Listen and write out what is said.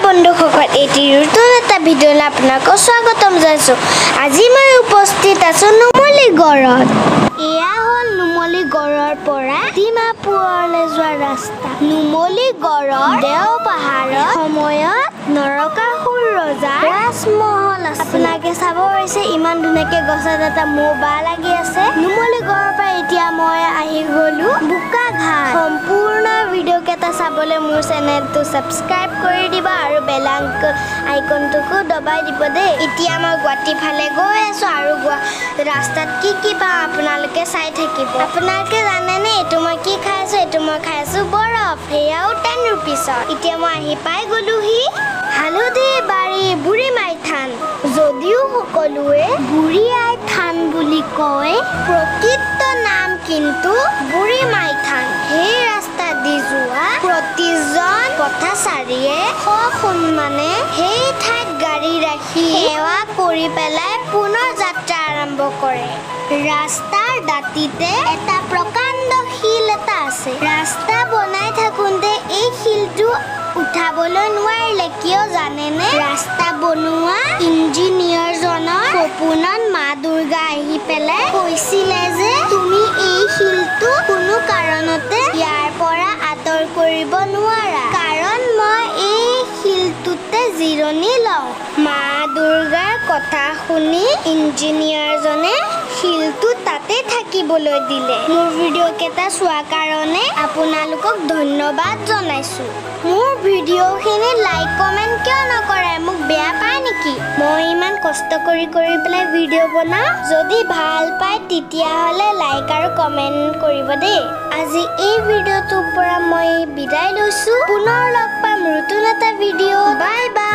বন্ধুসকল এটি নতুন এটা ভিডিঅ'লৈ আপোনালোকক স্বাগতম জনাইছোঁ। আজি মই উপস্থিত আছোঁ নুমলীগড়ত। এয়া হ'ল নুমলীগড়ৰ পৰা ডিমাপুৰলৈ যোৱা ৰাস্তা। নুমলীগড়ৰ দেওপাহাৰৰ সময়ত নৰকাসুৰ ৰজাৰ ৰাজমহল আছে। আপোনালোকে চাব পাৰিছে ইমান ধুনীয়াকৈ গছত এটা মৌ লাগি আছে। নুমলীগড়ৰ পৰা এতিয়া মই আহি গ'লোঁ বোকাঘাট। সম্পূৰ্ণ ভিডিঅ' কেইটা চাবলৈ মোৰ চেনেলটো ছাবস্ক্ৰাইব কৰি দিবা আৰু বেল আইকনটোকো দবাই দিব দেই। এতিয়া মই গুৱাহাটী ফালে গৈ আছোঁ আৰু ৰাস্তাত কি পাওঁ আপোনালোকে চাই থাকিব। আপোনালোকে জানেনে এইটো মই কি খাই আছোঁ? এইটো মই খাই আছোঁ বৰফ, সেয়াও 10 ৰুপিছত। এতিয়া মই আহি পাই গ'লোহি হালধিবাৰী বুঢ়ীমাই থান। যদিও সকলোৱে বুঢ়ী আই থান বুলি কয়, প্ৰকৃত নাম কিন্তু বুঢ়ীমাই থান। সেই ৰাস্তা দি যোৱা প্ৰতিজন পথচাৰীয়ে সন্মানে সেই ঠাইত গাড়ী ৰাখি সেৱা কৰি পেলাই পুনৰ যাত্ৰা আৰম্ভ কৰে। ৰাস্তাৰ দাঁতিতে এটা প্ৰকাণ্ড শিল এটা আছে। ৰাস্তা বনাই থাকোঁতে এই শিলটো উঠাবলৈ নোৱাৰিলে কিয় জানেনে? ৰাস্তা বনোৱা ইঞ্জিনিয়াৰজনৰ সপোনত মা দুৰ্গা আহি পেলাই কৈছিলে যে তুমি এই শিলটো কোনো কাৰণতে ইয়াৰ পৰা আঁতৰ কৰিব নোৱাৰা, কাৰণ মই এই শিলটোতে জিৰণি লওঁ। মা দুৰ্গাৰ কথা শুনি ইঞ্জিনিয়াৰজনে শিলটো তাতে থাকিবলৈ দিলে। মোৰ ভিডিঅ' কেইটা চোৱাৰ কাৰণে আপোনালোকক ধন্যবাদ জনাইছোঁ। মোৰ ভিডিঅ'খিনি লাইক কমেণ্ট কিয় নকৰে? মোক বেয়া পায় নেকি? মই ইমান কষ্ট কৰি পেলাই ভিডিঅ' বনাওঁ। যদি ভাল পায় তেতিয়াহ'লে লাইক আৰু কমেণ্ট কৰিব দেই। আজি এই ভিডিঅ'টোৰ পৰা মই বিদায় লৈছোঁ। পুনৰ লগ পাম নতুন এটা ভিডিঅ'। Bye bye.